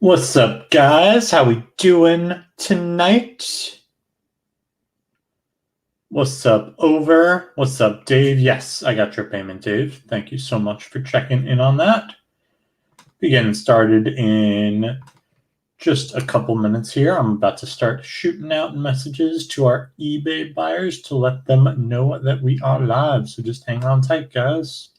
What's up, guys? How we doing tonight? What's up, Over? What's up, Dave? Yes, I got your payment, Dave. Thank you so much for checking in on that. Be getting started in just a couple minutes here. I'm about to start shooting out messages to our eBay buyers to let them know that we are live. So just hang on tight, guys.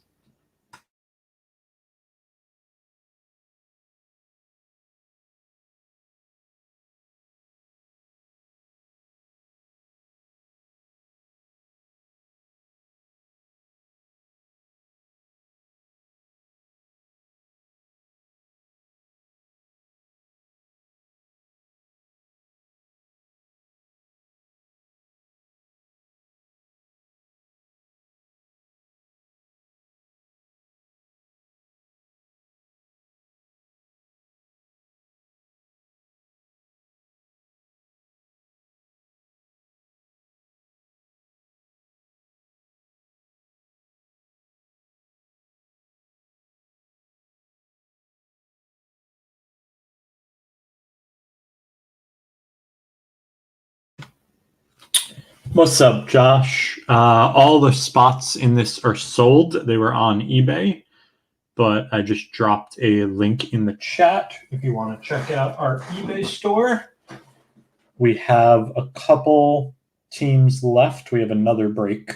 What's up, Josh? All the spots in this are sold. They were on eBay, but I just dropped a link in the chat if you want to check out our eBay store. We have a couple teams left. We have another break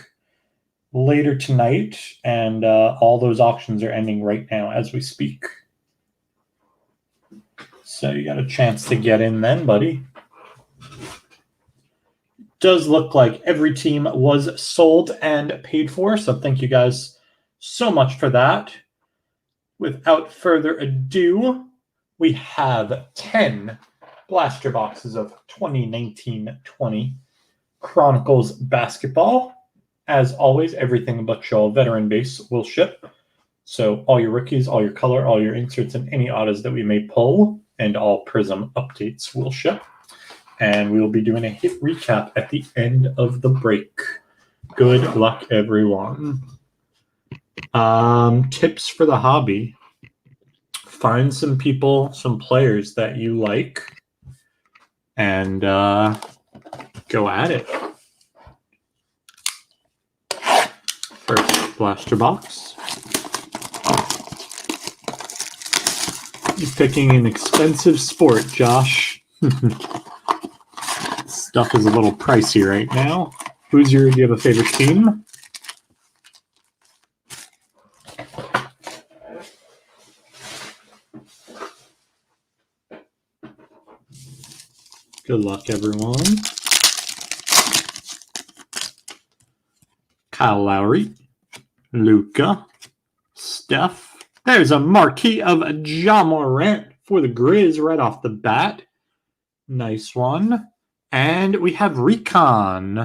later tonight, and all those auctions are ending right now as we speak. So you got a chance to get in then, buddy. Does look like every team was sold and paid for, so thank you guys so much for that. Without further ado, we have 10 blaster boxes of 2019-20 Chronicles basketball. As always, everything but your veteran base will ship. So all your rookies, all your color, all your inserts, and any autos that we may pull, and all Prism updates will ship. And we will be doing a hit recap at the end of the break. Good luck, everyone. Tips for the hobby. Find some people, some players that you like, and go at it. First blaster box. You're picking an expensive sport, Josh. Stuff is a little pricey right now. Do you have a favorite team? Good luck, everyone. Kyle Lowry, Luka, Steph. There's a marquee of Ja Morant for the Grizz right off the bat. Nice one. And we have Recon.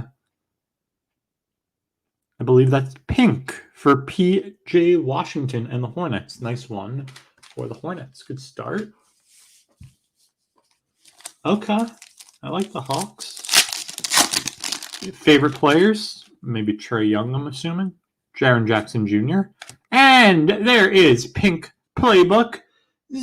I believe that's pink for P.J. Washington and the Hornets. Nice one for the Hornets. Good start. Okay. I like the Hawks. Favorite players? Maybe Trae Young, I'm assuming. Jaren Jackson Jr. And there is pink playbook.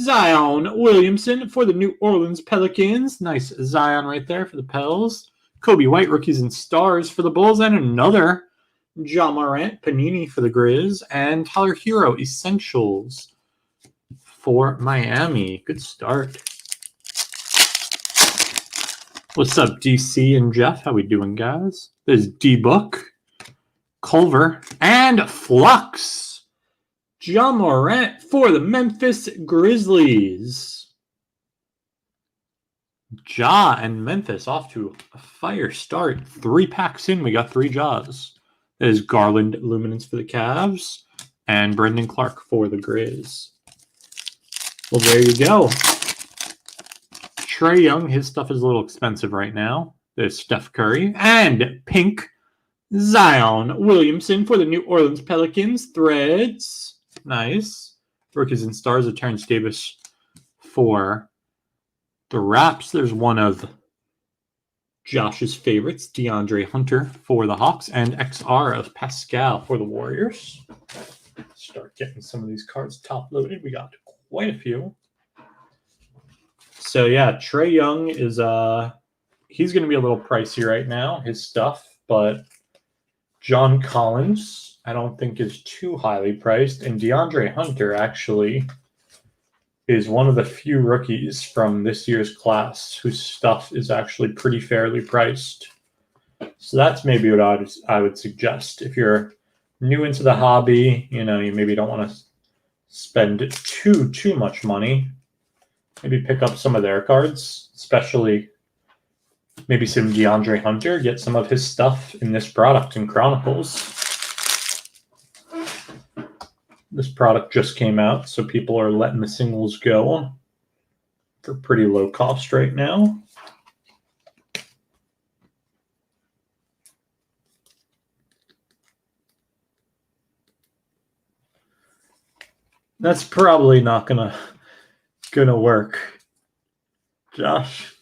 Zion Williamson for the New Orleans Pelicans. Nice Zion right there for the Pels. Kobe White, rookies and stars for the Bulls. And another Ja Morant, Panini for the Grizz. And Tyler Hero, essentials for Miami. Good start. What's up, DC and Jeff? How we doing, guys? There's D-Book, Culver, and Flux. Ja Morant for the Memphis Grizzlies. Ja and Memphis off to a fire start. 3 packs in, we got 3 Jaws. There's Garland Luminance for the Cavs and Brendan Clark for the Grizz. Well, there you go. Trae Young, his stuff is a little expensive right now. There's Steph Curry and pink Zion Williamson for the New Orleans Pelicans. Threads. Nice. Rookies and stars of Terrence Davis for the Raps. There's one of Josh's favorites, DeAndre Hunter for the Hawks, and XR of Pascal for the Warriors. Start getting some of these cards top loaded. We got quite a few. So yeah, Trae Young is he's going to be a little pricey right now, his stuff, but John Collins I don't think is too highly priced, and DeAndre Hunter actually is one of the few rookies from this year's class whose stuff is actually pretty fairly priced. So that's maybe what I would suggest. If you're new into the hobby, you maybe don't want to spend too much money. Maybe pick up some of their cards, especially maybe some DeAndre Hunter, get some of his stuff in this product in Chronicles. This product just came out, so people are letting the singles go for pretty low cost right now. That's probably not gonna work, Josh.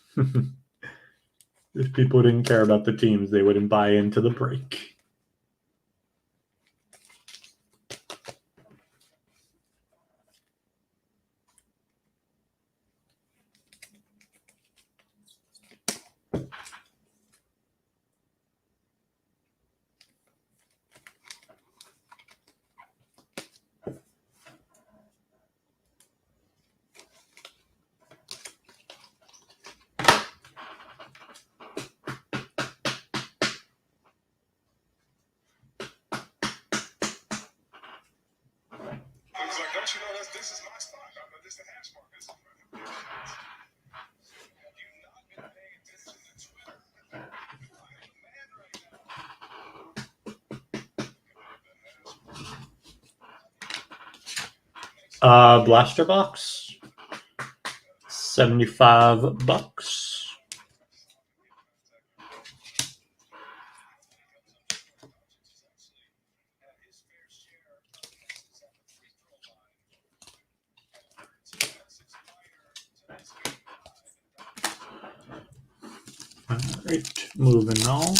If people didn't care about the teams, they wouldn't buy into the break. Don't you know this is my spot? This is the hash mark. This is my Have you not been paying attention to Twitter? I'm a man right now. Blaster box, $75. All right, moving on.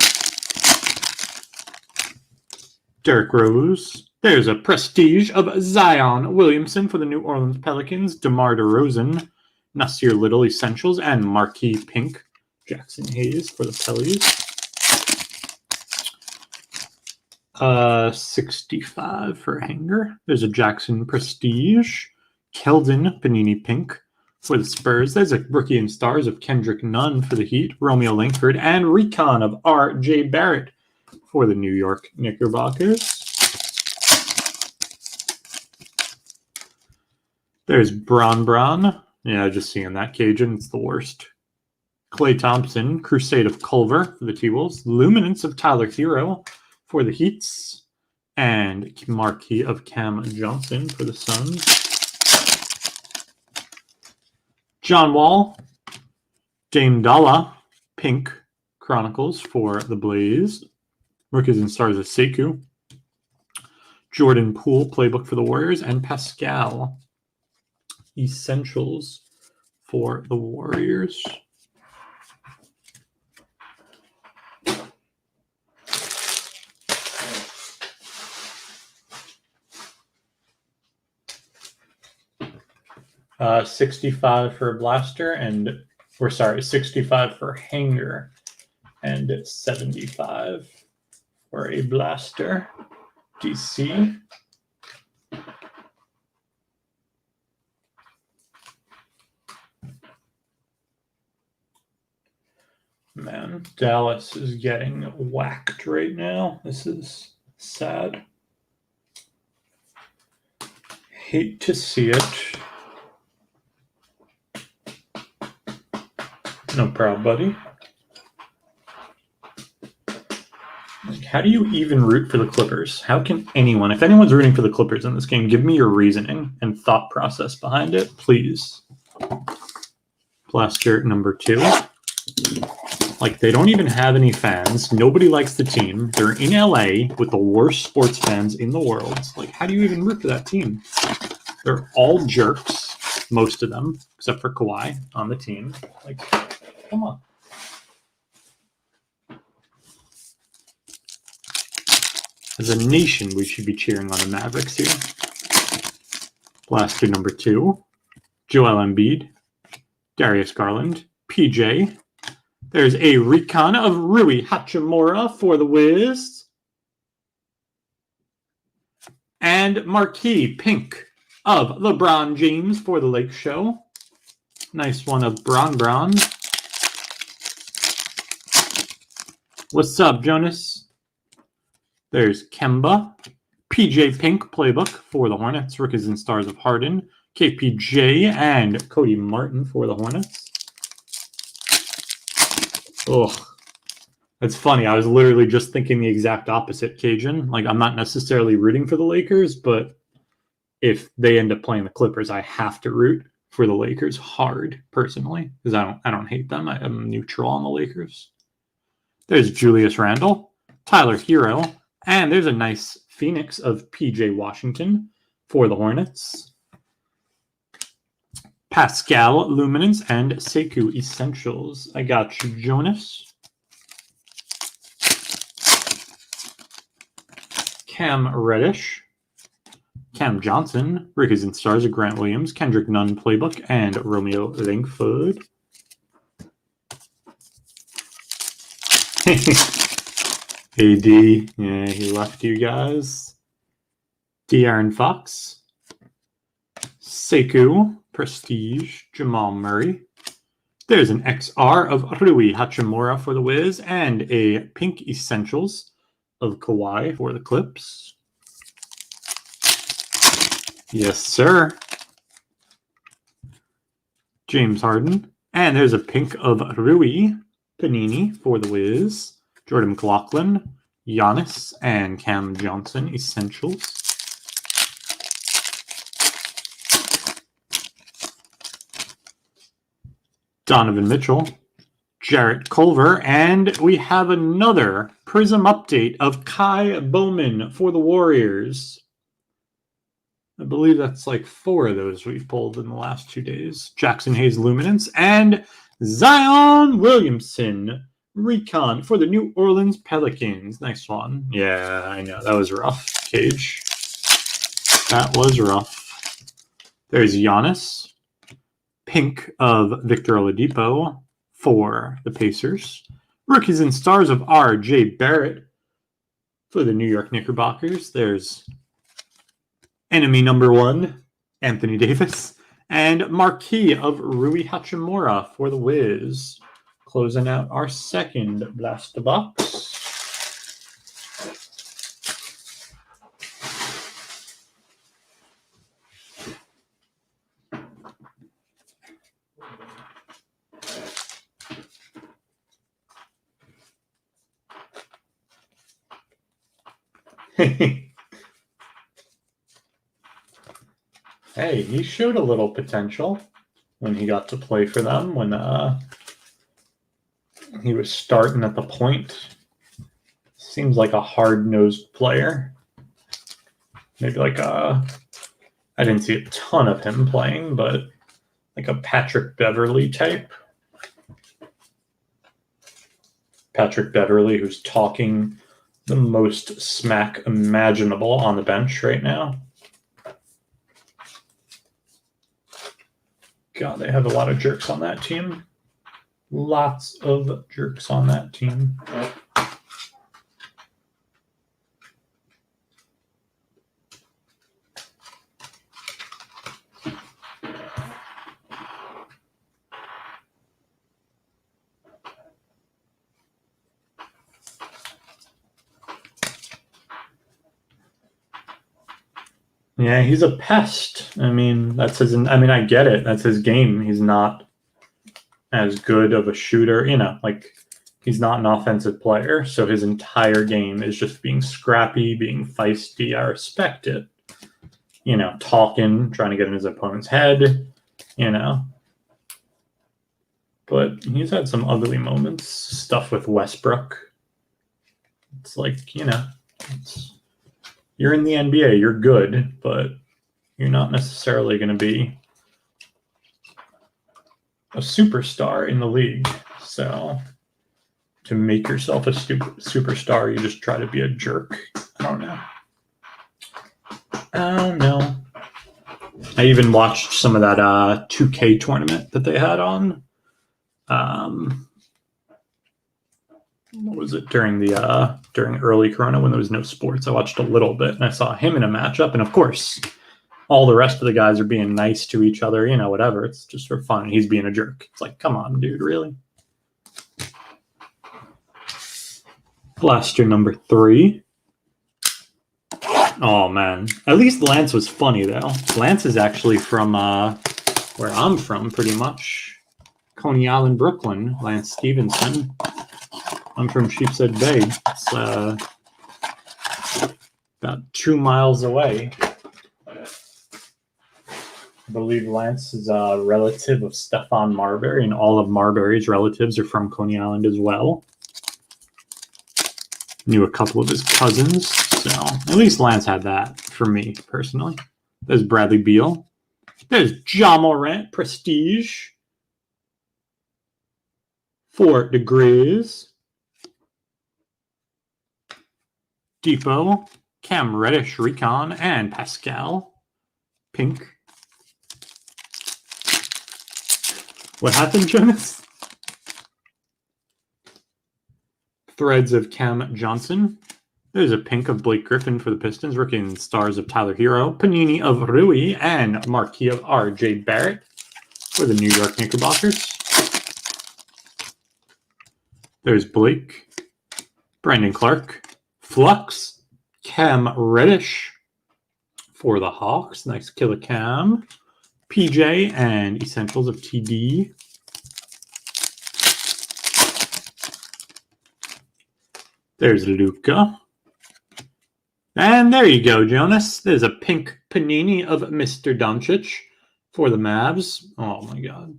Derrick Rose. There's a prestige of Zion Williamson for the New Orleans Pelicans. DeMar DeRozan, Nasir Little Essentials, and Marquee Pink. Jackson Hayes for the Pellies. 65 for hanger. There's a Jackson Prestige. Keldon Panini Pink for the Spurs. There's a Rookie and Stars of Kendrick Nunn for the Heat. Romeo Langford and Recon of R.J. Barrett for the New York Knickerbockers. There's Bron. Yeah, just seeing that Cajun. It's the worst. Klay Thompson, Crusade of Culver for the T-Wolves. Luminance of Tyler Hero for the Heats. And Marquee of Cam Johnson for the Suns. John Wall, Dame Dalla, Pink Chronicles for the Blaze. Rookies and Stars of Sekou. Jordan Poole, Playbook for the Warriors. And Pascal, Essentials for the Warriors. $65 for a blaster, 65 for hanger, and $75 for a blaster. DC. Man, Dallas is getting whacked right now. This is sad. Hate to see it. No problem, buddy. Like, how do you even root for the Clippers? How can anyone, if anyone's rooting for the Clippers in this game, give me your reasoning and thought process behind it, please. Blaster number 2. Like, they don't even have any fans. Nobody likes the team. They're in LA with the worst sports fans in the world. Like, how do you even root for that team? They're all jerks, most of them, except for Kawhi on the team. Like, come on. As a nation, we should be cheering on the Mavericks here. Blaster number 2. Joel Embiid. Darius Garland, PJ. There's a recon of Rui Hachimura for the Wiz. And marquee pink of LeBron James for the Lake Show. Nice one of Bron. What's up, Jonas? There's Kemba. PJ Pink playbook for the Hornets. Rookies and Stars of Harden. KPJ and Cody Martin for the Hornets. Ugh. It's funny. I was literally just thinking the exact opposite, Cajun. Like, I'm not necessarily rooting for the Lakers, but if they end up playing the Clippers, I have to root for the Lakers hard, personally, because I don't hate them. I'm neutral on the Lakers. There's Julius Randle, Tyler Hero, and there's a nice Phoenix of PJ Washington for the Hornets. Pascal Luminance and Sekou Essentials. I got you, Jonas. Cam Reddish, Cam Johnson, Rookies and Stars of Grant Williams, Kendrick Nunn playbook, and Romeo Langford. AD, yeah, he left you guys. De'Aaron Fox, Sekou, Prestige, Jamal Murray. There's an XR of Rui Hachimura for the Wiz and a Pink Essentials of Kawhi for the Clips. Yes, sir. James Harden. And there's a pink of Rui Panini for the Wiz. Jordan McLaughlin, Giannis, and Cam Johnson Essentials. Donovan Mitchell, Jarrett Culver, and we have another Prism update of Kai Bowman for the Warriors. I believe that's like 4 of those we've pulled in the last 2 days. Jackson Hayes Luminance and Zion Williamson Recon for the New Orleans Pelicans. Nice one. Yeah, I know. That was rough, Cage. That was rough. There's Giannis. Pink of Victor Oladipo for the Pacers. Rookies and Stars of R.J. Barrett for the New York Knickerbockers. There's enemy number 1, Anthony Davis. And marquee of Rui Hachimura for the Wiz. Closing out our second Blaster Box. Hey, he showed a little potential when he got to play for them, when he was starting at the point. Seems like a hard-nosed player. Maybe like I didn't see a ton of him playing, but like a Patrick Beverley type. Patrick Beverley, who's talking the most smack imaginable on the bench right now. God, they have a lot of jerks on that team. Lots of jerks on that team. Yeah, he's a pest. I mean, that's his. I mean, I get it. That's his game. He's not as good of a shooter. You know, like he's not an offensive player. So his entire game is just being scrappy, being feisty. I respect it. You know, talking, trying to get in his opponent's head. You know, but he's had some ugly moments. Stuff with Westbrook. It's like, you know, you're in the NBA, you're good, but you're not necessarily going to be a superstar in the league. So to make yourself a superstar, you just try to be a jerk. I don't know. I even watched some of that 2K tournament that they had on. What was it during early Corona when there was no sports? I watched a little bit and I saw him in a matchup, and of course, all the rest of the guys are being nice to each other, whatever. It's just for fun. He's being a jerk. It's like, come on, dude, really? Blaster number 3. Oh, man. At least Lance was funny, though. Lance is actually from where I'm from, pretty much. Coney Island, Brooklyn. Lance Stevenson. I'm from Sheepshead Bay. It's about 2 miles away. I believe Lance is a relative of Stefan Marbury, and all of Marbury's relatives are from Coney Island as well. Knew a couple of his cousins, so at least Lance had that for me, personally. There's Bradley Beal. There's Ja Morant, Prestige. 4 Degrees. Depot, Cam Reddish, Recon, and Pascal. Pink. What happened, Jonas? Threads of Cam Johnson. There's a pink of Blake Griffin for the Pistons. Rookie and stars of Tyler Hero. Panini of Rui and marquee of R.J. Barrett for the New York Knickerbockers. There's Blake. Brandon Clark. Flux. Cam Reddish for the Hawks. Nice Killer Cam. PJ and Essentials of TD. There's Luka. And there you go, Jonas. There's a pink Panini of Mr. Doncic for the Mavs. Oh, my God.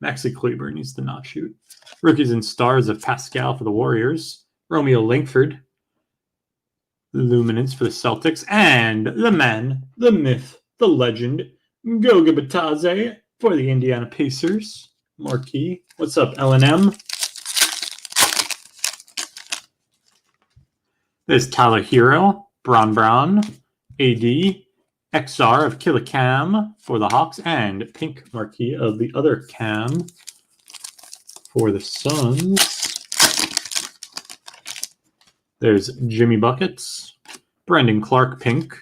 Maxi Kleber needs to not shoot. Rookies and stars of Pascal for the Warriors. Romeo Langford. Luminance for the Celtics. And the man, the myth, the legend, Goga Bitadze for the Indiana Pacers. Marquee. What's up, LNM? There's Tyler Hero, Brown, AD, XR of Killer Cam for the Hawks, and pink marquee of the other Cam for the Suns. There's Jimmy Buckets, Brandon Clark, pink.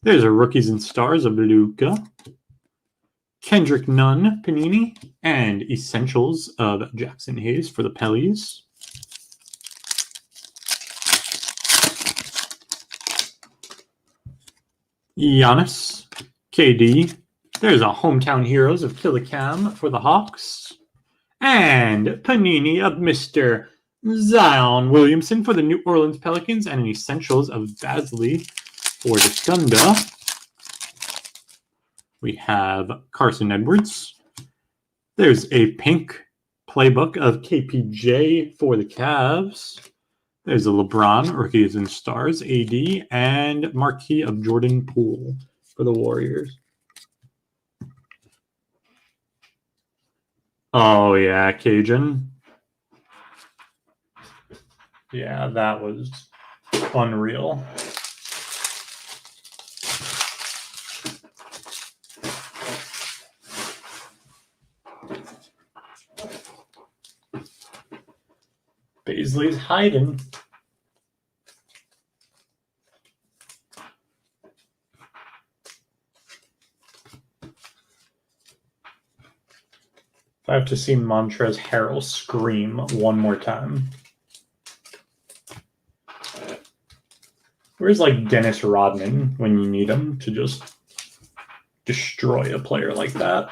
There's a Rookies and Stars of Luka. Kendrick Nunn, Panini, and Essentials of Jackson Hayes for the Pellies. Giannis, KD. There's a Hometown Heroes of Killer Cam for the Hawks. And Panini of Mr. Zion Williamson for the New Orleans Pelicans, and an Essentials of Basley for the Thunder. We have Carson Edwards. There's a pink playbook of KPJ for the Cavs. There's a LeBron, Rookies and Stars, AD, and marquee of Jordan Poole for the Warriors. Oh, yeah, Cajun. Yeah, that was unreal. Baisley's hiding. I have to see Montrezl Harrell scream one more time. Where's like Dennis Rodman when you need him to just destroy a player like that?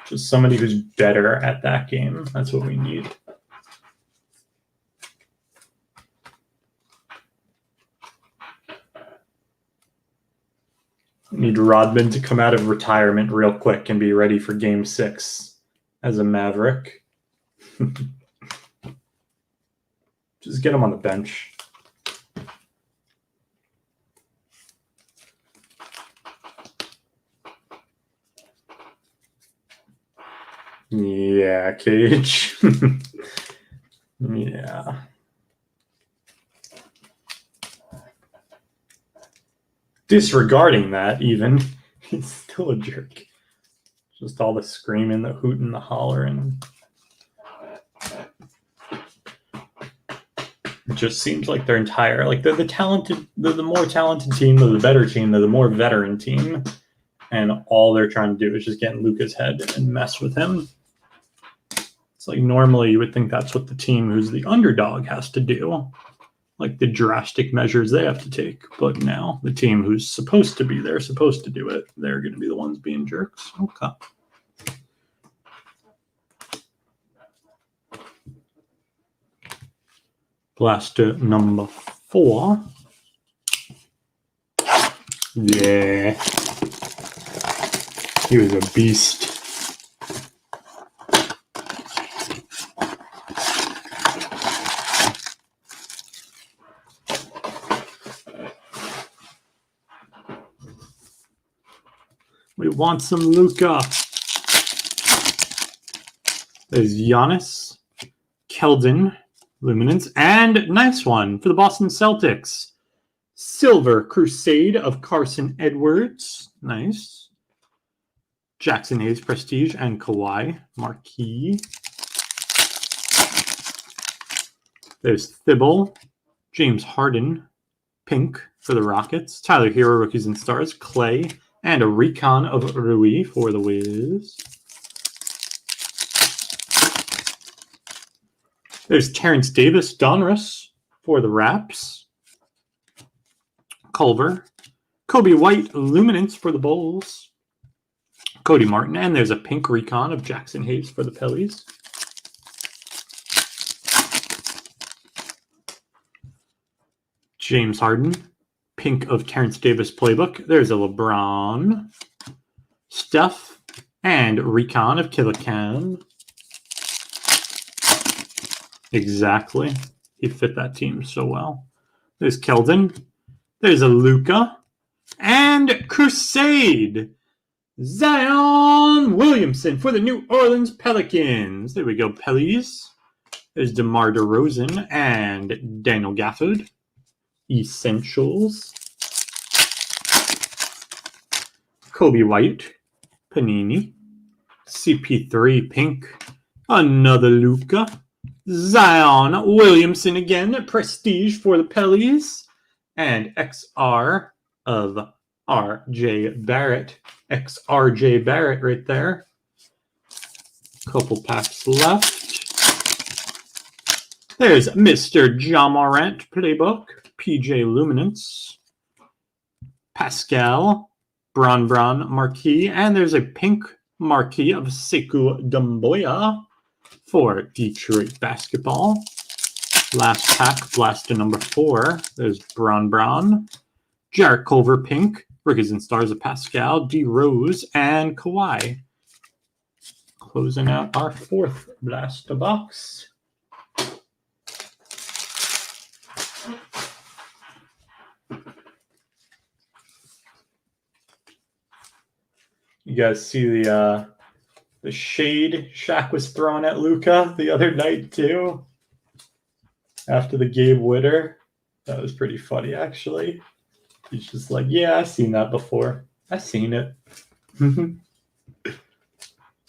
Just somebody who's better at that game. That's what we need. Need Rodman to come out of retirement real quick and be ready for Game 6 as a Maverick. Just get him on the bench. Yeah, Cage. Yeah. Disregarding that, even, He's still a jerk. Just all the screaming, the hooting, the hollering. It just seems like their entire, like they're the more talented team, they're the better team, they're the more veteran team. And all they're trying to do is just get in Luka's head and mess with him. It's like normally you would think that's what the team who's the underdog has to do. Like the drastic measures they have to take. But now the team who's supposed to be there, supposed to do it, they're going to be the ones being jerks. Okay. Blaster number 4. Yeah. He was a beast. We want some Luka. There's Giannis, Keldon, Luminance, and nice one for the Boston Celtics. Silver Crusade of Carson Edwards. Nice. Jackson Hayes Prestige and Kawhi Marquee. There's Thibault, James Harden, pink for the Rockets. Tyler Hero Rookies and Stars, Clay, and a recon of Rui for the Wiz. There's Terrence Davis Donruss for the Raps. Culver. Kobe White Luminance for the Bulls. Cody Martin. And there's a pink recon of Jackson Hayes for the Pellies. James Harden. Pink of Terrence Davis Playbook. There's a LeBron. Steph. And recon of Killican. Exactly. He fit that team so well. There's Keldon. There's a Luka. And Crusade. Zion Williamson for the New Orleans Pelicans. There we go, Pellies. There's DeMar DeRozan and Daniel Gafford. Essentials. Kobe White. Panini. CP3 pink. Another Luka. Zion Williamson again. Prestige for the Pellies. And XR of RJ Barrett. XRJ Barrett right there. Couple packs left. There's Mr. Ja Morant Playbook. PJ Luminance. Pascal. Bron Marquee. And there's a pink marquee of Sekou Doumbouya for Detroit basketball. Last pack, blaster number 4. There's Bron. Jarrett Culver pink. Rookies and Stars of Pascal, D. Rose, and Kawhi. Closing out our 4th blaster box. You guys see the shade Shaq was throwing at Luka the other night too? After the Gabe Witter. That was pretty funny, actually. He's just like, yeah, I've seen that before. I've seen it.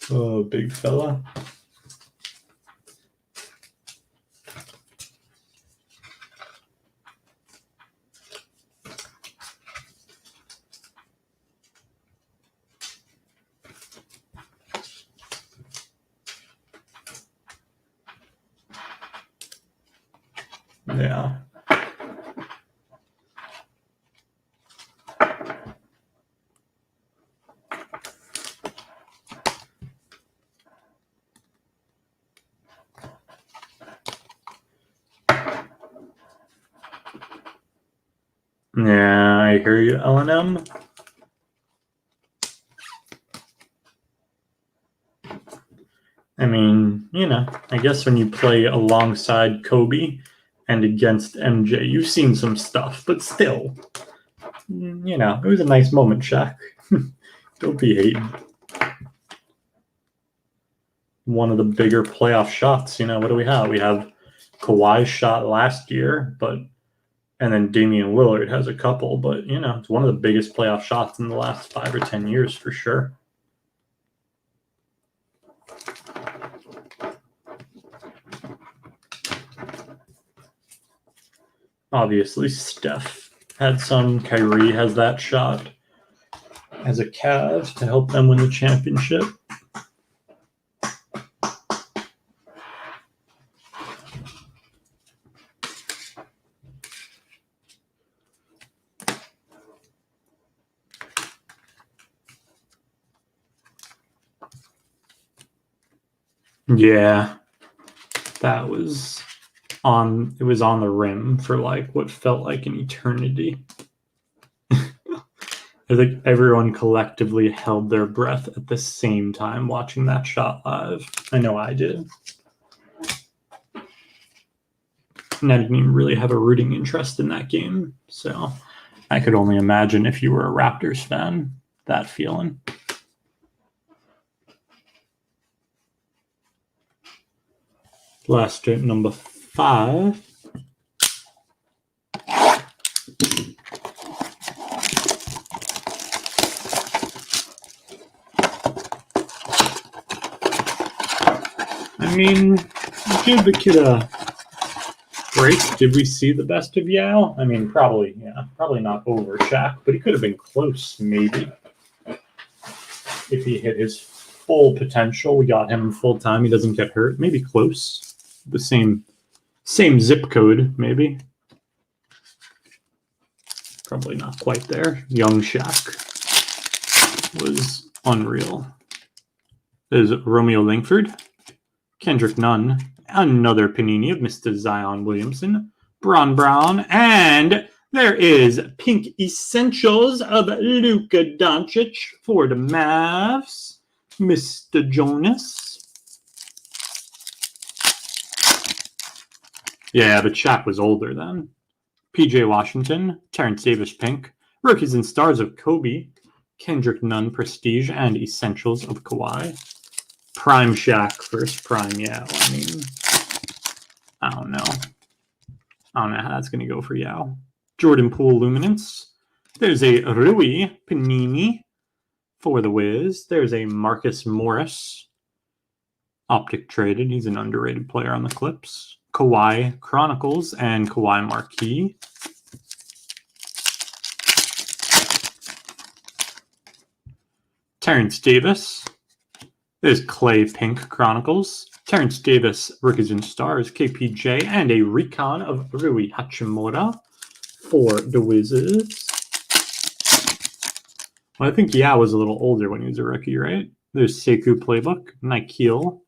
Oh, big fella. Yeah. Yeah, I hear you, L&M. I mean, you know, I guess when you play alongside Kobe and against MJ, you've seen some stuff, but still, you know, it was a nice moment, Shaq. Don't be hating. One of the bigger playoff shots, you know, what do we have? We have Kawhi's shot last year, but And then Damian Lillard has a couple, but, you know, it's one of the biggest playoff shots in the last 5 or 10 years for sure. Obviously, Steph had some. Kyrie has that shot as a Cavs to help them win the championship. Yeah, that was on. It was on the rim for like what felt like an eternity. I think everyone collectively held their breath at the same time watching that shot live. I know I did. And I didn't even really have a rooting interest in that game. So I could only imagine if you were a Raptors fan, that feeling. Last strip, number 5. I mean, give the kid a break. Did we see the best of Yao? I mean, probably, yeah. Probably not over Shaq, but he could have been close, maybe. If he hit his full potential, we got him full time. He doesn't get hurt. Maybe close. The same zip code, maybe. Probably not quite there. Young Shaq was unreal. There's Romeo Langford, Kendrick Nunn, another Panini of Mr. Zion Williamson, Bron Brown, and there is Pink Essentials of Luka Doncic for the Mavs, Mr. Jonas. Yeah, but Shaq was older then. PJ Washington, Terrence Davis Pink, Rookies and Stars of Kobe, Kendrick Nunn Prestige, and Essentials of Kawhi. Prime Shaq first prime, yeah. I mean, I don't know. I don't know how that's going to go for Yao. Jordan Poole Luminance. There's a Rui Panini for the Wiz. There's a Marcus Morris. Optic traded. He's an underrated player on the Clips. Kawhi Chronicles and Kawhi Marquee. Terrence Davis. There's Clay Pink Chronicles. Terrence Davis, Rookies and Stars, KPJ, and a recon of Rui Hachimura for the Wizards. Well, I think Yao was a little older when he was a rookie, right? There's Sekou Playbook, Nikhil,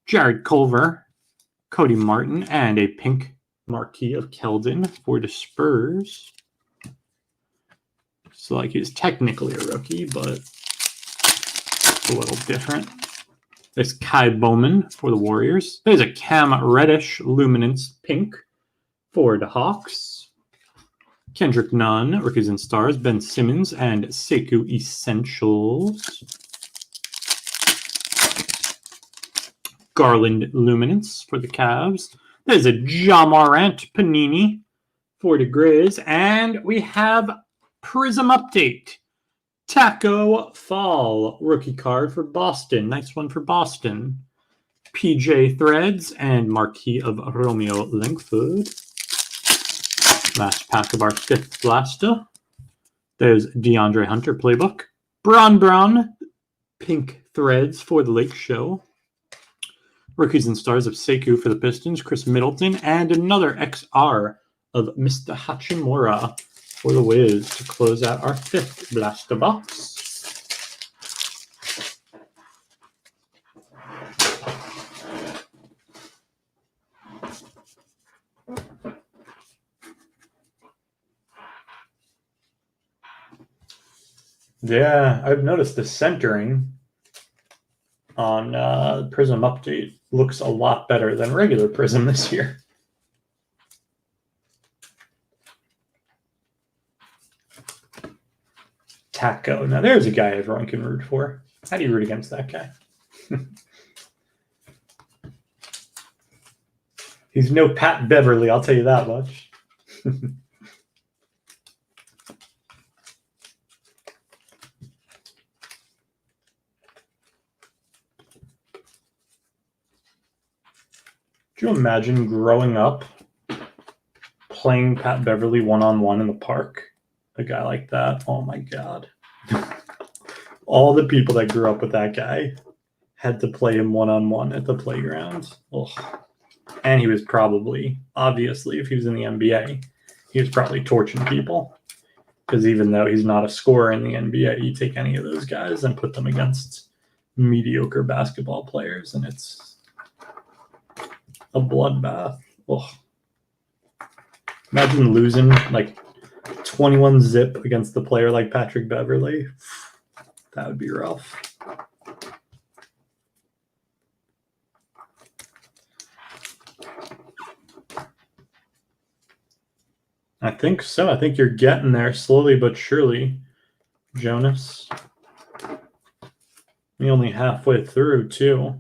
Jared Culver, Cody Martin, and a pink marquee of Keldon for the Spurs. So, like, he's technically a rookie, but it's a little different. There's Kai Bowman for the Warriors. There's a Cam Reddish Luminance Pink for the Hawks. Kendrick Nunn, Rookies and Stars, Ben Simmons, and Sekou Essentials. Garland Luminance for the Cavs. There's a Ja Morant Panini for the Grizz. And we have Prism Update. Taco Fall rookie card for Boston. Nice one for Boston. PJ Threads and marquee of Romeo Langford. Last pack of our 5th blaster. There's DeAndre Hunter Playbook. Bron Brown pink threads for the Lake Show. Rookies and Stars of Sekou for the Pistons. Chris Middleton and another XR of Mr. Hachimura for the Wiz to close out our 5th blaster box. Yeah, I've noticed the centering on Prism Update looks a lot better than regular Prism this year. Taco. Now there's a guy everyone can root for. How do you root against that guy? He's no Pat Beverly, I'll tell you that much. Could you imagine growing up playing Pat Beverly one-on-one in the park? A guy like that. Oh my God. All the people that grew up with that guy had to play him one-on-one at the playground. Ugh. And he was probably, obviously, if he was in the NBA, he was probably torching people. Because even though he's not a scorer in the NBA, you take any of those guys and put them against mediocre basketball players, and it's a bloodbath. Ugh. Imagine losing like 21 zip against the player like Patrick Beverly. That would be rough. I think so. I think you're getting there slowly but surely, Jonas. You're only halfway through, too.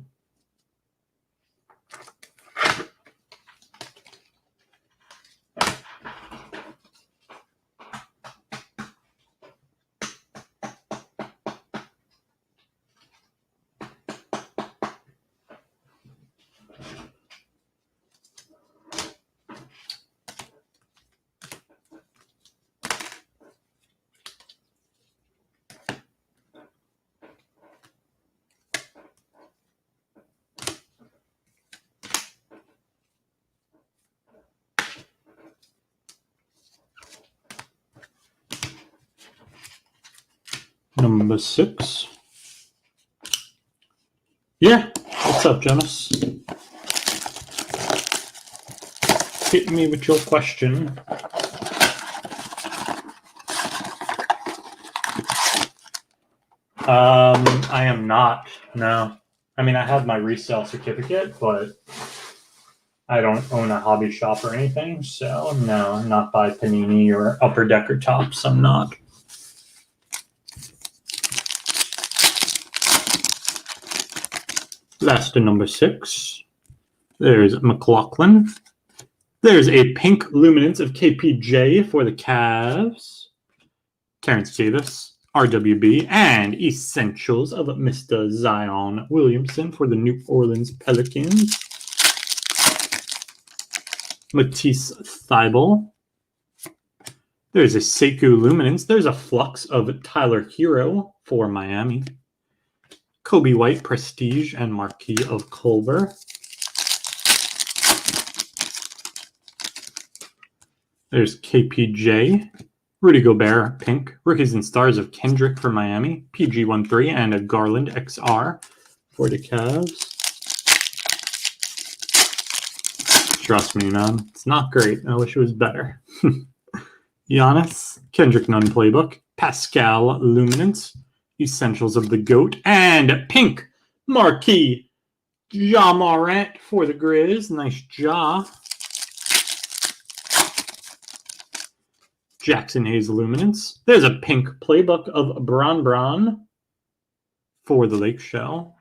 Number 6. Yeah. What's up, Jonas? Hit me with your question. I am not. No. I mean, I have my resale certificate, but I don't own a hobby shop or anything. So, no, not by Panini or Upper Decker Tops. I'm not. Last to number 6. There's McLaughlin. There's a pink luminance of KPJ for the Cavs. Terrence Davis, RWB, and Essentials of Mr. Zion Williamson for the New Orleans Pelicans. Matisse Thybulle. There's a Sekou luminance. There's a Flux of Tyler Hero for Miami. Kobe White, Prestige, and Marquis of Culver. There's KPJ, Rudy Gobert, pink, Rookies and Stars of Kendrick for Miami, PG13, and a Garland XR for the Cavs. Trust me, man, it's not great. I wish it was better. Giannis, Kendrick Nunn playbook, Pascal Luminance, Essentials of the GOAT, and pink Marquis Ja Morant for the Grizz. Nice Ja. Jackson Hayes Luminance. There's a pink playbook of Bron for the Lake Shell.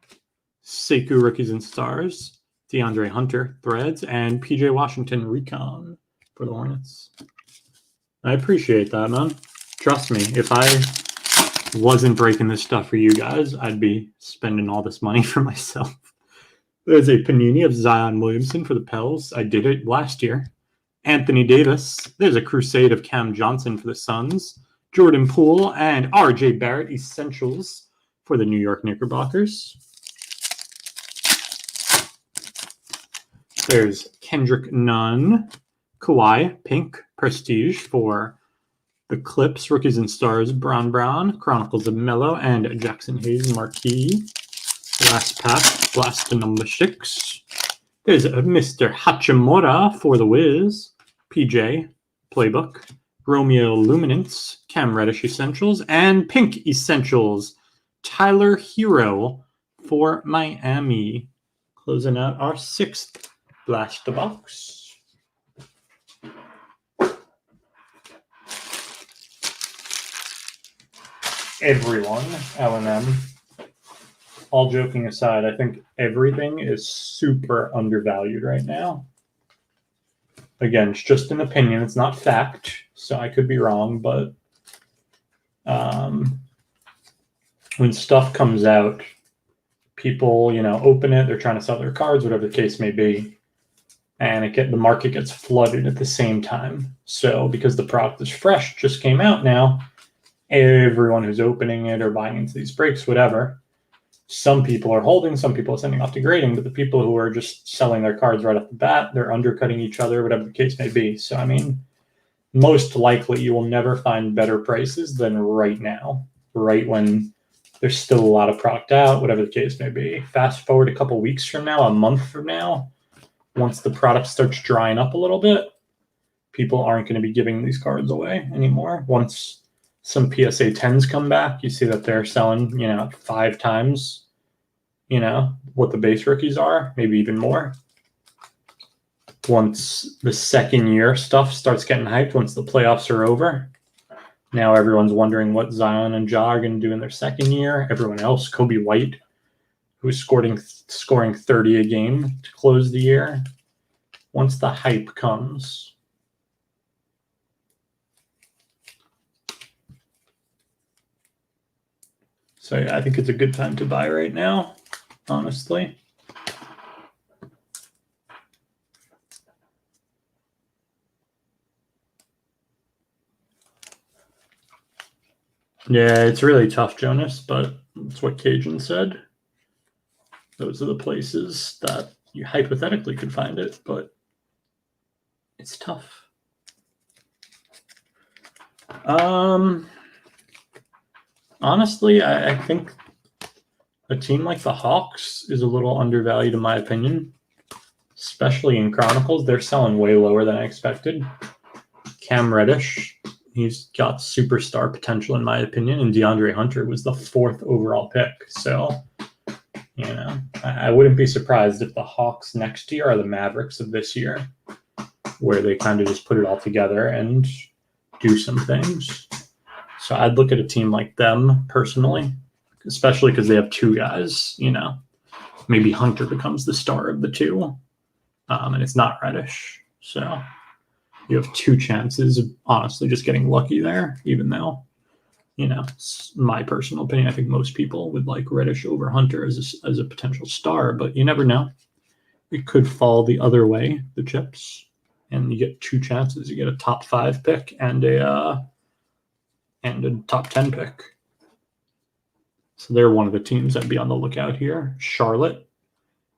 Sekou Rookies and Stars. DeAndre Hunter Threads, and PJ Washington Recon for the Hornets. I appreciate that, man. Trust me, if I wasn't breaking this stuff for you guys, I'd be spending all this money for myself. There's a Panini of Zion Williamson for the Pels. I did it last year. Anthony Davis. There's a Crusade of Cam Johnson for the Suns. Jordan Poole and RJ Barrett Essentials for the New York Knickerbockers. There's Kendrick Nunn. Kawhi, pink, Prestige for the Clips, Rookies and Stars, Brown, Chronicles of Melo, and Jackson Hayes Marquis. Last pack, last to number 6. There's Mr. Hachimura for the Wiz, PJ, Playbook, Romeo Luminance, Cam Reddish Essentials, and Pink Essentials, Tyler Hero for Miami. Closing out our 6th Blaster box. Everyone, L&M. All joking aside, I think everything is super undervalued right now. Again, it's just an opinion. It's not fact, so I could be wrong, but when stuff comes out, people, open it, they're trying to sell their cards, whatever the case may be. and the market gets flooded at the same time. So because the product is fresh, just came out now, everyone who's opening it or buying into these breaks, whatever, some people are holding, some people are sending off to grading, but the people who are just selling their cards right off the bat, they're undercutting each other, whatever the case may be. So, I mean, most likely you will never find better prices than right now, right when there's still a lot of product out, whatever the case may be. Fast forward a couple weeks from now, a month from now, once the product starts drying up a little bit, people aren't going to be giving these cards away anymore. Once some PSA 10s come back, you see that they're selling, 5 times, what the base rookies are, maybe even more. Once the second year stuff starts getting hyped, once the playoffs are over, now everyone's wondering what Zion and Ja are going to do in their second year. Everyone else, Kobe White, who's scoring 30 a game to close the year. Once the hype comes, so yeah, I think it's a good time to buy right now, honestly. Yeah, it's really tough, Jonas, but that's what Cajun said. Those are the places that you hypothetically could find it, but it's tough. Honestly, I think a team like the Hawks is a little undervalued in my opinion, especially in Chronicles. They're selling way lower than I expected. Cam Reddish, he's got superstar potential in my opinion, and DeAndre Hunter was the 4th overall pick. So, I wouldn't be surprised if the Hawks next year are the Mavericks of this year, where they kind of just put it all together and do some things. So I'd look at a team like them personally, especially because they have 2 guys, maybe Hunter becomes the star of the 2, and it's not Reddish. So you have 2 chances of honestly just getting lucky there, even though, it's my personal opinion. I think most people would like Reddish over Hunter as a potential star, but you never know. It could fall the other way, the chips, and you get 2 chances. You get a top 5 pick and a top 10 pick. So they're one of the teams I'd be on the lookout here. Charlotte,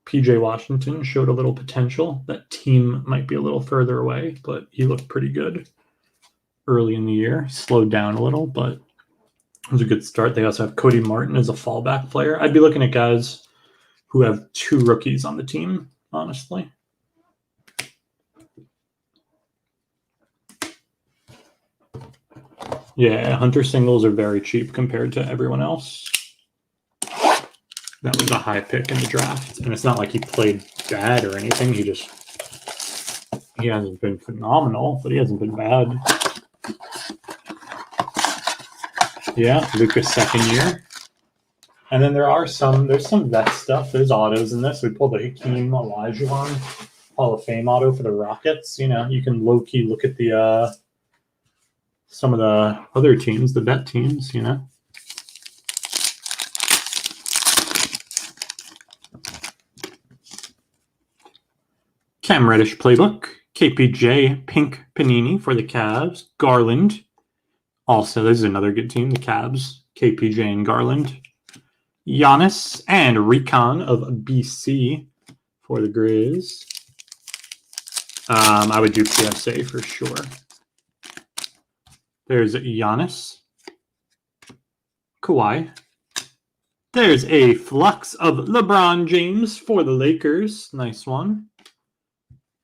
PJ Washington showed a little potential. That team might be a little further away, but he looked pretty good early in the year. Slowed down a little, but it was a good start. They also have Cody Martin as a fallback player. I'd be looking at guys who have 2 rookies on the team, honestly. Yeah, Hunter singles are very cheap compared to everyone else. That was a high pick in the draft, and it's not like he played bad or anything. He hasn't been phenomenal, but he hasn't been bad. Yeah, Luka's second year. And then there's some vet stuff. There's autos in this. We pulled the Hakeem Olajuwon Hall of Fame auto for the Rockets. You can low-key look at the some of the other teams, the vet teams, Cam Reddish playbook, KPJ pink Panini for the Cavs, Garland. Also, this is another good team, the Cavs, KPJ and Garland. Giannis and Recon of BC for the Grizz. I would do PSA for sure. There's Giannis. Kawhi. There's a flux of LeBron James for the Lakers. Nice one.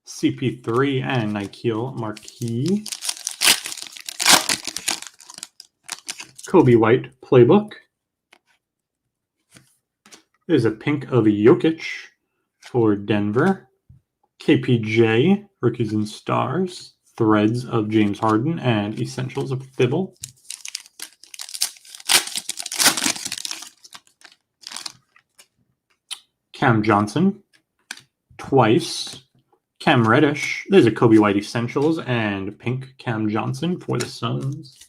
CP3 and Nikhil Marquis. Kobe White playbook. There's a pink of Jokic for Denver. KPJ, Rookies and Stars. Threads of James Harden and Essentials of Thibault. Cam Johnson. Twice. Cam Reddish. There's a Kobe White Essentials and pink Cam Johnson for the Suns.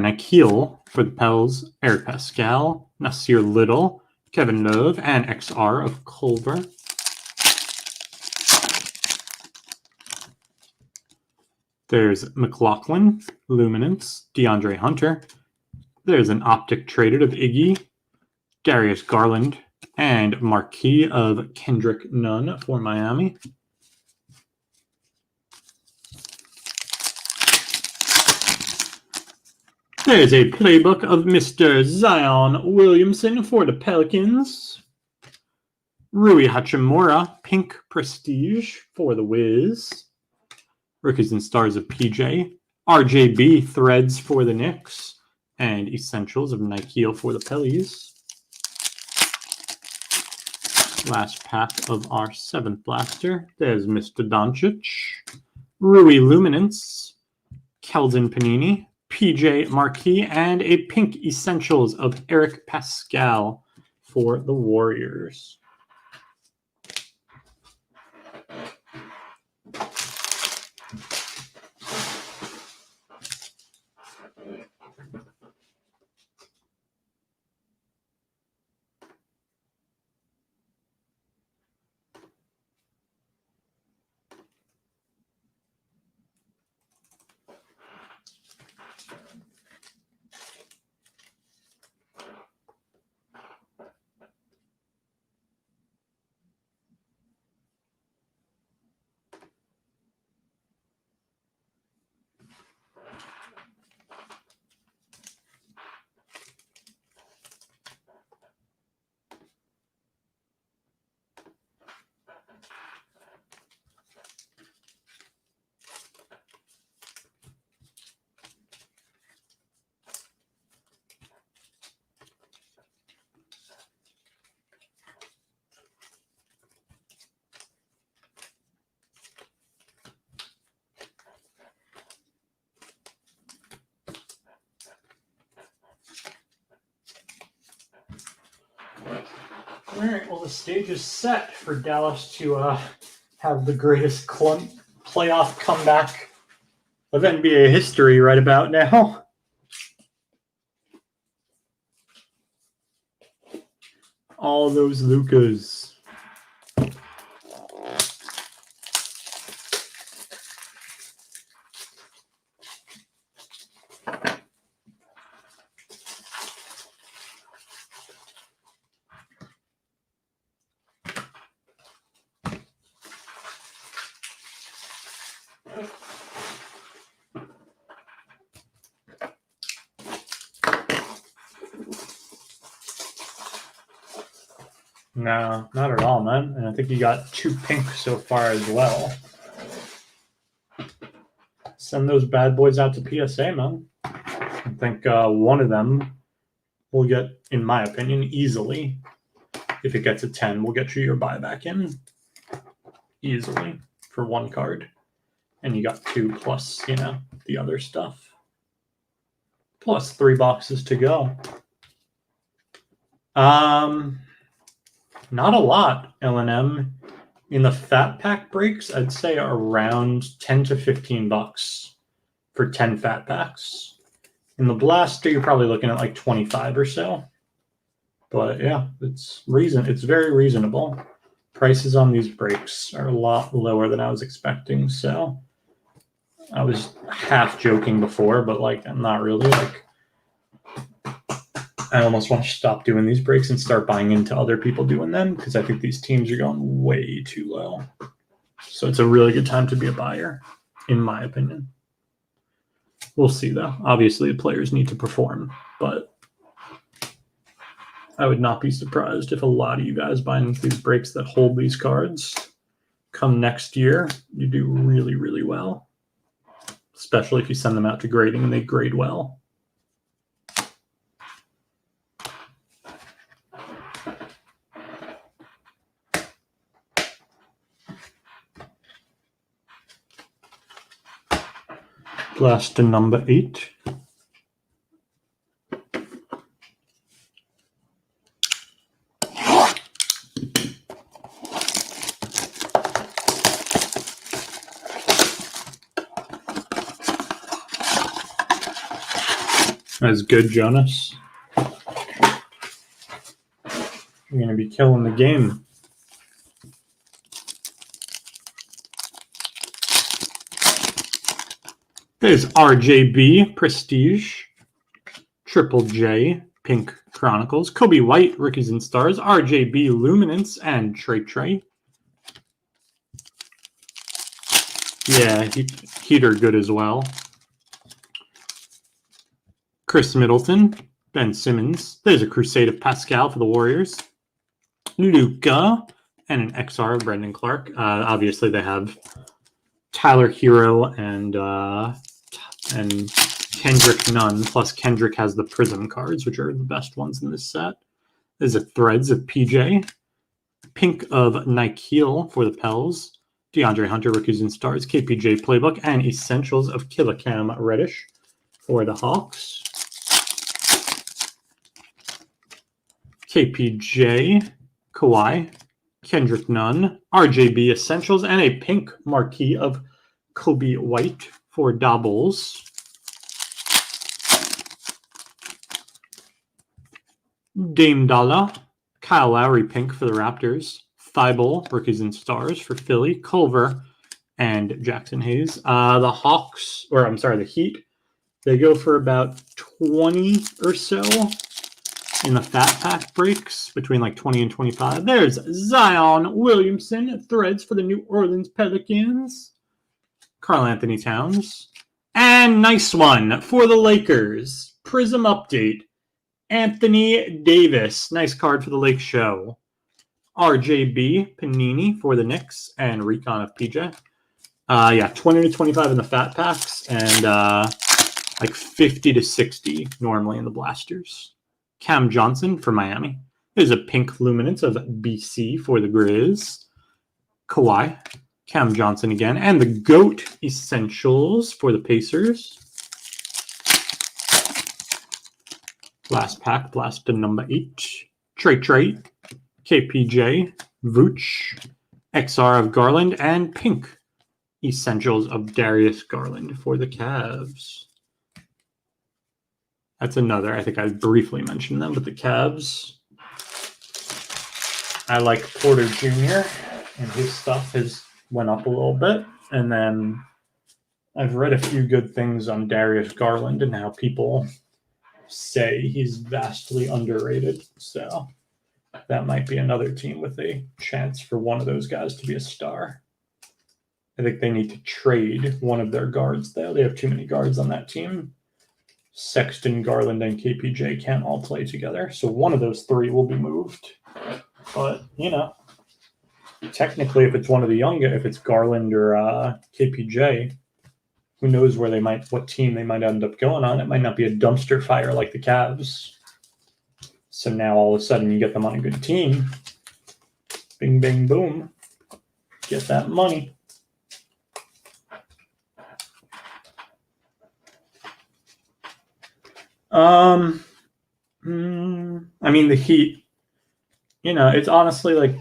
Nikhil For the Pels, Eric Pascal, Nasir Little, Kevin Love, and XR of Culver. There's McLaughlin, Luminance, DeAndre Hunter. There's an Optic traded of Iggy, Darius Garland, and Marquis of Kendrick Nunn for Miami. There's a playbook of Mr. Zion Williamson for the Pelicans. Rui Hachimura, Pink Prestige for the Wiz. Rookies and Stars of PJ. RJB Threads for the Knicks. And Essentials of Nikhil for the Pellies. Last pack of our 7th blaster. There's Mr. Doncic. Rui Luminance. Keldon Panini. PJ Marquis. And a Pink Essentials of Eric Pascal for the Warriors. All right, well, the stage is set for Dallas to have the greatest playoff comeback of NBA history right about now. All those Lukas. No, not at all, man. And I think you got 2 pink so far as well. Send those bad boys out to PSA, man. I think one of them will get, in my opinion, easily. If it gets a 10, we'll get you your buyback in easily for 1 card. And you got 2 plus, the other stuff. Plus 3 boxes to go. Not a lot, LNM. In the fat pack breaks, I'd say around 10 to 15 bucks for 10 fat packs. In the blaster, you're probably looking at like 25 or so. But yeah, it's very reasonable. Prices on these breaks are a lot lower than I was expecting, so I was half joking before, but I'm not really. I almost want to stop doing these breaks and start buying into other people doing them because I think these teams are going way too low. So it's a really good time to be a buyer, in my opinion. We'll see, though. Obviously, the players need to perform, but I would not be surprised if a lot of you guys buying into these breaks that hold these cards come next year, you do really, really well, especially if you send them out to grading and they grade well. Blaster number 8. That's good, Jonas. You're going to be killing the game. There's RJB, Prestige, Triple J, Pink Chronicles, Kobe White, Rookies and Stars, RJB, Luminance, and Trey. Yeah, Heat are good as well. Chris Middleton, Ben Simmons. There's a Crusade of Pascal for the Warriors. Luka, and an XR of Brendan Clark. Obviously, they have Tyler Hero and Kendrick Nunn. Plus, Kendrick has the Prism cards, which are the best ones in this set. There's a Threads of PJ. Pink of Nikhil for the Pels. DeAndre Hunter, Rookies and Stars. KPJ Playbook. And Essentials of Killicam Reddish for the Hawks. KPJ, Kawhi, Kendrick Nunn, RJB Essentials, and a pink marquee of Kobe White for Doubles. Dame Dalla, Kyle Lowry pink for the Raptors. Thibault, Rookies and Stars for Philly. Culver and Jackson Hayes. The Heat, they go for about 20 or so in the fat pack breaks, between like 20 and 25. There's Zion Williamson, Threads for the New Orleans Pelicans. Karl Anthony Towns. And nice one for the Lakers. Prism update. Anthony Davis. Nice card for the Lake Show. RJB Panini for the Knicks. And Recon of PJ. 20 to 25 in the fat packs. And like 50 to 60 normally in the blasters. Cam Johnson for Miami. There's a pink Luminance of BC for the Grizz. Kawhi. Cam Johnson again. And the GOAT Essentials for the Pacers. Last pack, blast to number 8. Trey. KPJ. Vooch. XR of Garland. And pink Essentials of Darius Garland for the Cavs. That's another. I think I briefly mentioned them, but the Cavs. I like Porter Jr. and his stuff has went up a little bit. And then I've read a few good things on Darius Garland and how people say he's vastly underrated. So that might be another team with a chance for one of those guys to be a star. I think they need to trade one of their guards, though. They have too many guards on that team. Sexton, Garland, and KPJ can't all play together. So one of those three will be moved. But, technically, if it's one of the younger, if it's Garland or KPJ, who knows what team they might end up going on. It might not be a dumpster fire like the Cavs. So now all of a sudden you get them on a good team. Bing, bang, boom. Get that money. The Heat, it's honestly like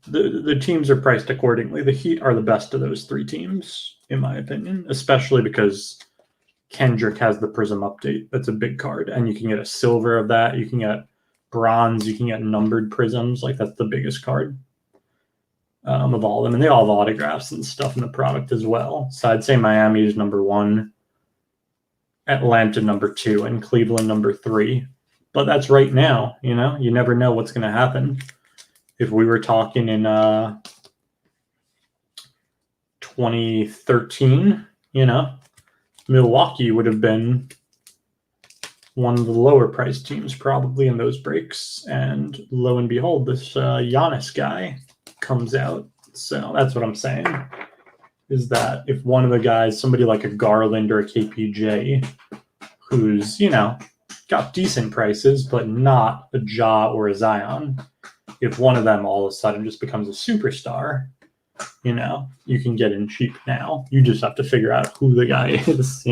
the teams are priced accordingly. The Heat are the best of those three teams, in my opinion, especially because Kendrick has the Prism update. That's a big card, and you can get a silver of that. You can get bronze. You can get numbered Prisms. Like, that's the biggest card of all of them, and they all have autographs and stuff in the product as well. So I'd say Miami is number 1. Atlanta number 2, and Cleveland number 3. But that's right now, you never know what's going to happen. If we were talking in 2013, Milwaukee would have been one of the lower priced teams probably in those breaks. And lo and behold, this Giannis guy comes out. So that's what I'm saying, is that if one of the guys, somebody like a Garland or a KPJ, who's, got decent prices, but not a Ja or a Zion, if one of them all of a sudden just becomes a superstar, you can get in cheap now. You just have to figure out who the guy is,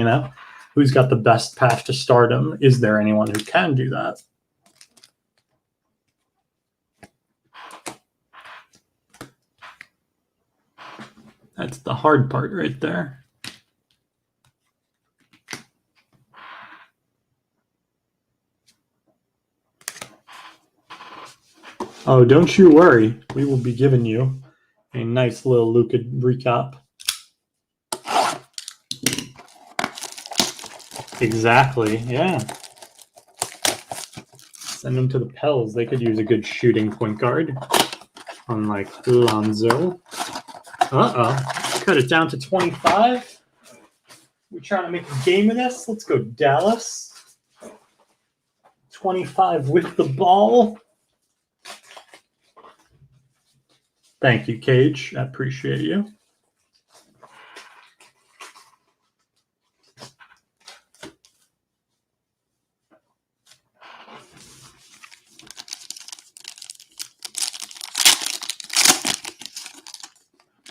who's got the best path to stardom. Is there anyone who can do that? That's the hard part right there. Oh, don't you worry. We will be giving you a nice little Luka recap. Exactly, yeah. Send them to the Pels. They could use a good shooting point guard. Unlike Lonzo. Cut it down to 25. We're trying to make a game of this. Let's go Dallas. 25 with the ball. Thank you, Cage. I appreciate you.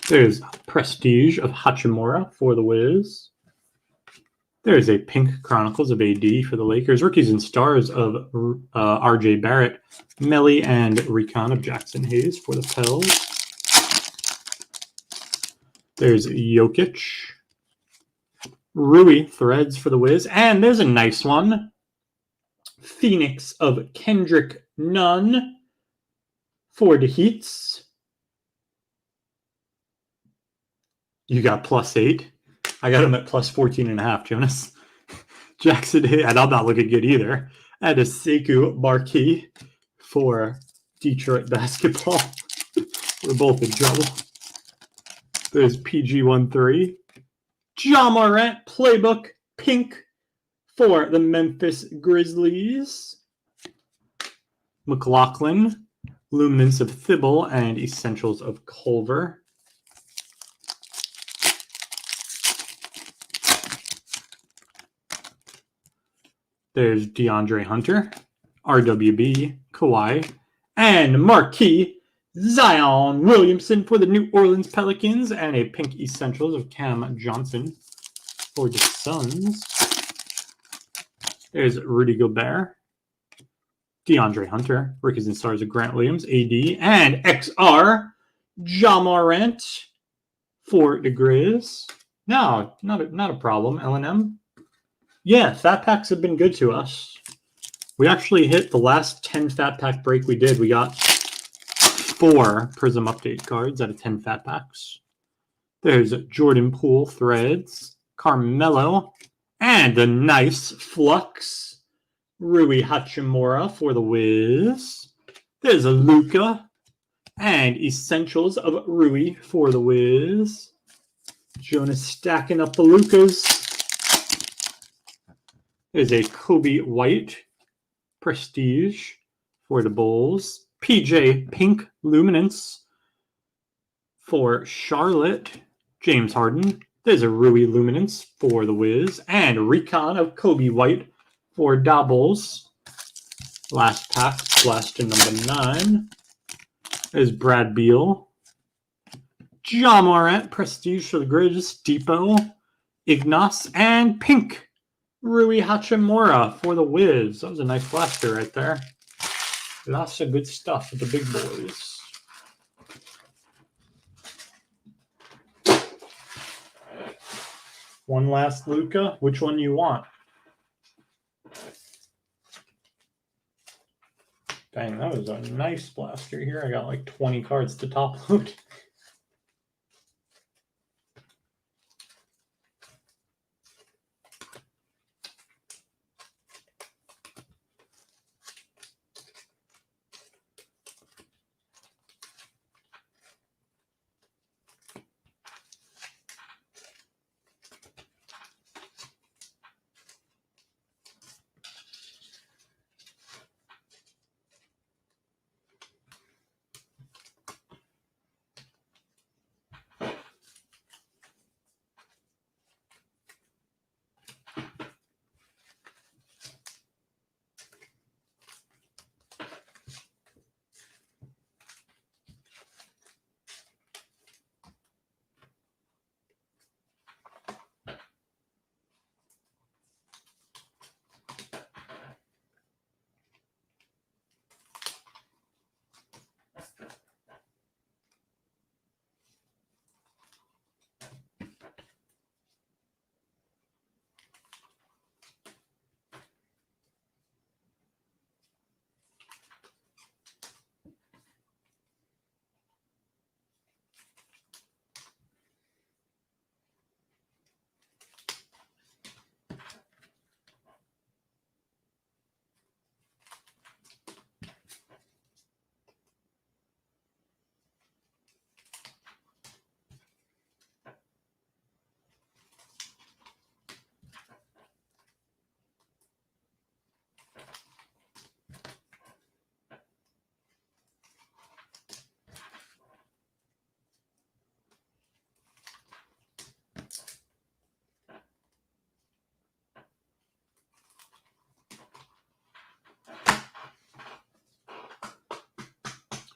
There's Prestige of Hachimura for the Wiz. There's a pink Chronicles of AD for the Lakers. Rookies and Stars of R.J. Barrett, Melly, and Recon of Jackson Hayes for the Pels. There's Jokic. Rui Threads for the Wiz. And there's a nice one. Phoenix of Kendrick Nunn for the Heats. You got +8. I got him at +14.5, Jonas. Jackson, and I'm not looking good either. And a Sekou Marquis for Detroit basketball. We're both in trouble. There's PG13. Ja Morant playbook pink for the Memphis Grizzlies. McLaughlin, Luminance of Thibault, and Essentials of Culver. There's DeAndre Hunter, RWB, Kawhi, and Marquis Zion Williamson for the New Orleans Pelicans, and a pink Essentials of Cam Johnson for the Suns. There's Rudy Gobert, DeAndre Hunter, Rookies and Stars of Grant Williams, AD, and XR Ja Morant for the Grizz. No, not a problem, LNM. Yeah, Fat Packs have been good to us. We actually hit the last 10 Fat Pack break we did. We got 4 Prism Update cards out of 10 Fat Packs. There's Jordan Poole Threads, Carmelo, and a nice Flux. Rui Hachimura for the Wiz. There's a Luka and Essentials of Rui for the Wiz. Jonas stacking up the Lukas. There's a Kobe White Prestige for the Bulls. PJ Pink Luminance for Charlotte. James Harden. There's a Rui Luminance for the Wiz. And Recon of Kobe White for Doubles. Last pack, flash to number 9. There's Brad Beal. Ja Morant Prestige for the Grizz. Depot. Ignas. And Pink Rui Hachimura for the Wiz. That was a nice blaster right there. Lots of good stuff with the big boys. One last Luka. Which one you want? Dang, that was a nice blaster here. I got like 20 cards to top load.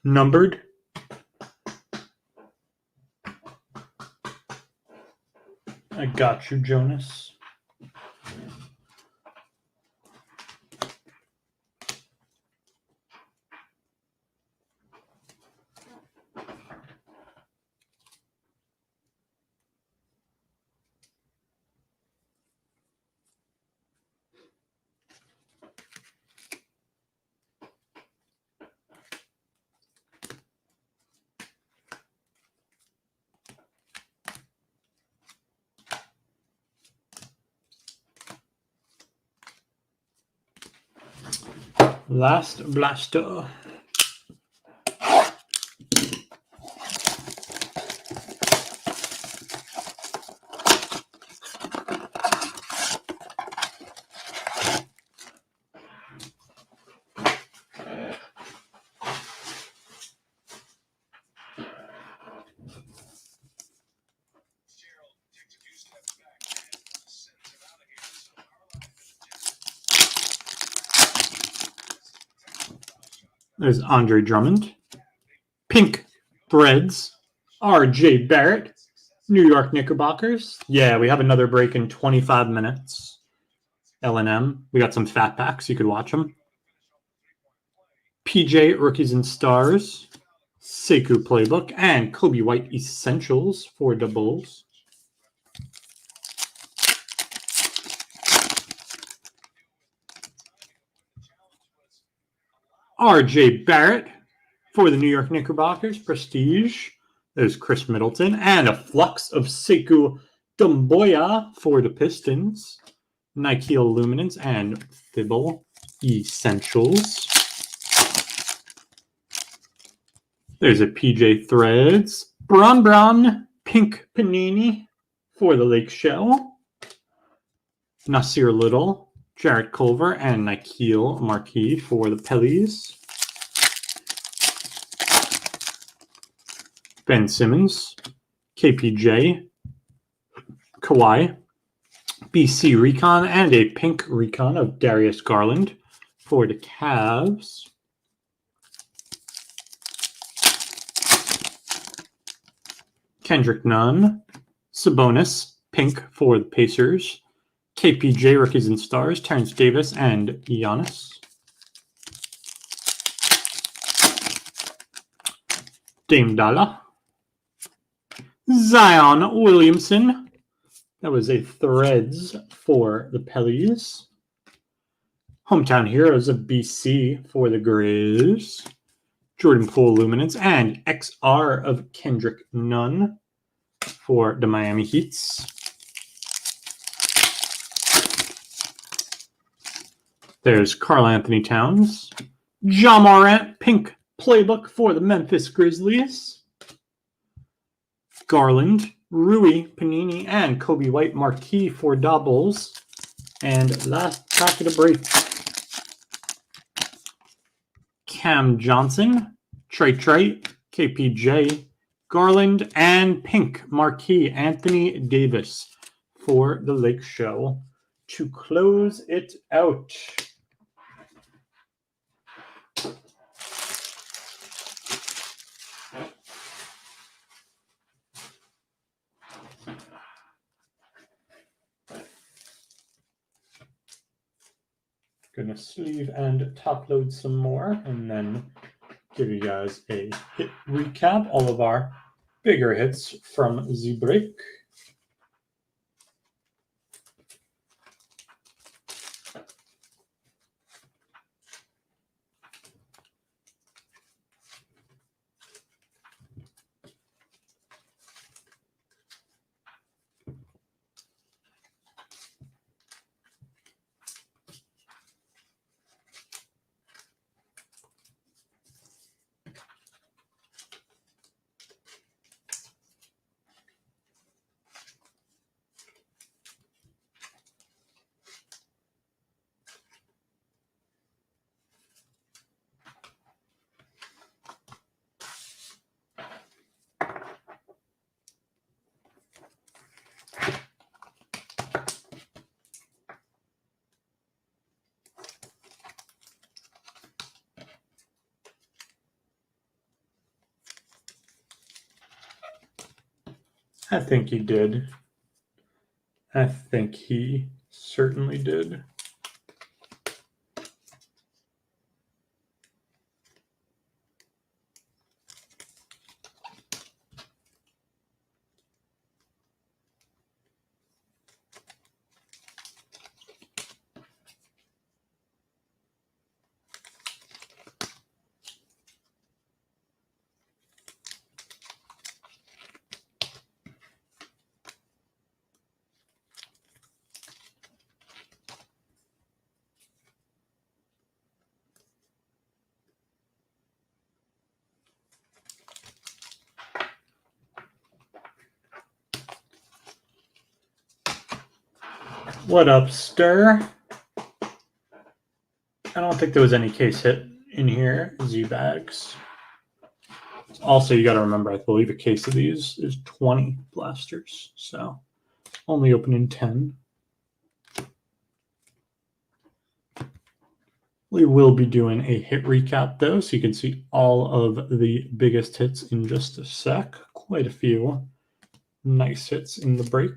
numbered. I got you, Jonas. Last blaster. There's Andre Drummond. Pink Threads. R.J. Barrett. New York Knickerbockers. Yeah, we have another break in 25 minutes. L&M. We got some fat packs. You could watch them. PJ Rookies and Stars. Sekou Playbook. And Kobe White Essentials for the Bulls. R.J. Barrett for the New York Knickerbockers. Prestige. There's Chris Middleton. And a flux of Sekou Doumbouya for the Pistons. Nike Luminance and Thibault Essentials. There's a PJ Threads. Bron Pink Panini for the Lake Shell. Nasir Little. Jarrett Culver and Nikhil Marquis for the Pellies. Ben Simmons, KPJ, Kawhi, BC Recon, and a pink Recon of Darius Garland for the Cavs. Kendrick Nunn, Sabonis, pink for the Pacers. KPJ Rookies and Stars, Terrence Davis, and Giannis. Dame Dalla. Zion Williamson. That was a Threads for the Pellies. Hometown Heroes of BC for the Grizz. Jordan Poole Luminance and XR of Kendrick Nunn for the Miami Heats. There's Karl Anthony Towns. Ja Morant pink playbook for the Memphis Grizzlies. Garland, Rui Panini, and Kobe White Marquis for doubles. And last pack of the break. Cam Johnson, Trey, KPJ, Garland, and pink Marquis Anthony Davis for the Lake Show to close it out. Gonna sleeve and top load some more and then give you guys a hit recap, all of our bigger hits from the break. I think he did. I think he certainly did. What up, Stir? I don't think there was any case hit in here. Z-bags. Also, you got to remember, I believe a case of these is 20 blasters. So, only opening 10. We will be doing a hit recap, though, so you can see all of the biggest hits in just a sec. Quite a few nice hits in the break.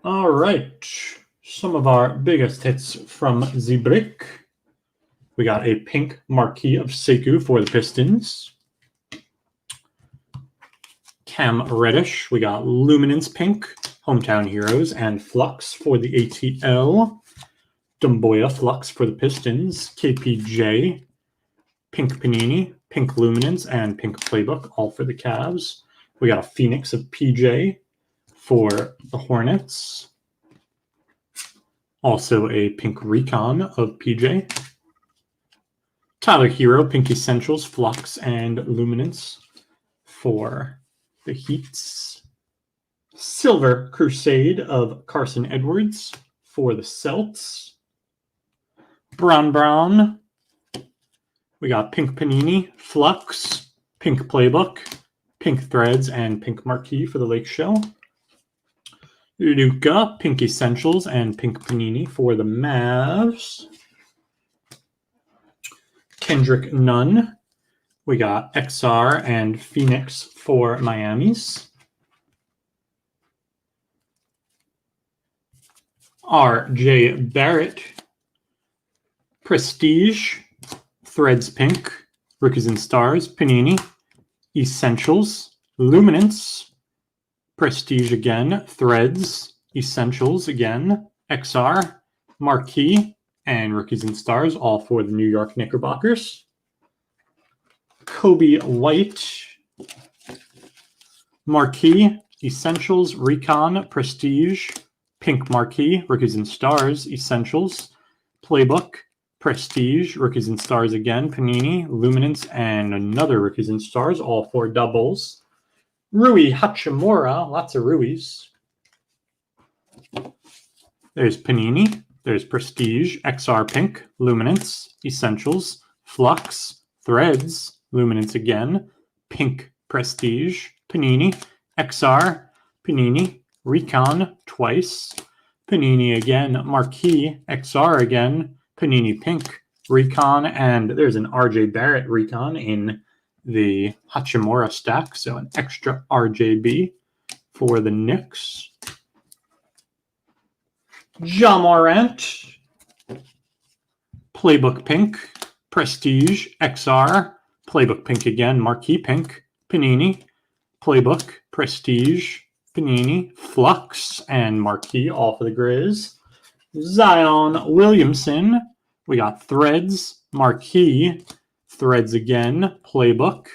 All right, some of our biggest hits from the break. We got a pink marquee of Sekou for the Pistons. Cam Reddish. We got Luminance Pink, Hometown Heroes, and Flux for the ATL. Dumboya Flux for the Pistons. KPJ. Pink Panini, Pink Luminance, and Pink Playbook, all for the Cavs. We got a Phoenix of PJ for the Hornets. Also a Pink Recon of PJ. Tyler Hero, Pink Essentials, Flux, and Luminance for the Heats. Silver Crusade of Carson Edwards for the Celts. Brown. We got Pink Panini, Flux, Pink Playbook, Pink Threads, and Pink Marquee for the Lake Show. Luka, Pink Essentials, and Pink Panini for the Mavs. Kendrick Nunn. We got XR and Phoenix for Miami's. RJ Barrett. Prestige. Threads Pink, Rookies and Stars, Panini, Essentials, Luminance, Prestige again, Threads, Essentials again, XR, Marquee, and Rookies and Stars, all for the New York Knickerbockers. Kobe White, Marquee, Essentials, Recon, Prestige, Pink Marquee, Rookies and Stars, Essentials, Playbook, Prestige, Rookies and Stars again, Panini, Luminance, and another Rookies and Stars, all for doubles. Rui Hachimura, lots of Ruies. There's Panini, there's Prestige, XR Pink, Luminance, Essentials, Flux, Threads, Luminance again, Pink Prestige, Panini, XR, Panini, Recon twice, Panini again, Marquee, XR again, Panini Pink, Recon, and there's an RJ Barrett Recon in the Hachimura stack, so an extra RJB for the Knicks. Ja Morant, Playbook Pink, Prestige, XR, Playbook Pink again, Marquee Pink, Panini, Playbook, Prestige, Panini, Flux, and Marquee, all for the Grizz. Zion Williamson. We got Threads, Marquee, Threads again, Playbook,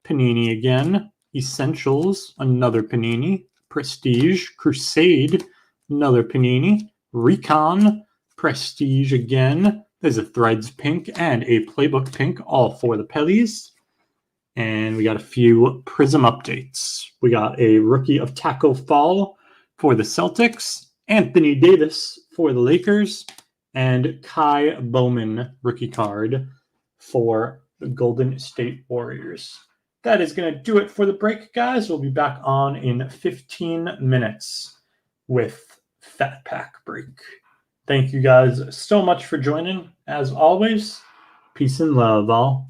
Panini again, Essentials, another Panini, Prestige, Crusade, another Panini, Recon, Prestige again. There's a Threads Pink and a Playbook Pink, all for the Pellies. And we got a few Prism updates. We got a Rookie of Taco Fall for the Celtics, Anthony Davis for the Lakers, and Kai Bowman rookie card for the Golden State Warriors. That is going to do it for the break, guys. We'll be back on in 15 minutes with Fat Pack Break. Thank you guys so much for joining. As always, peace and love, all.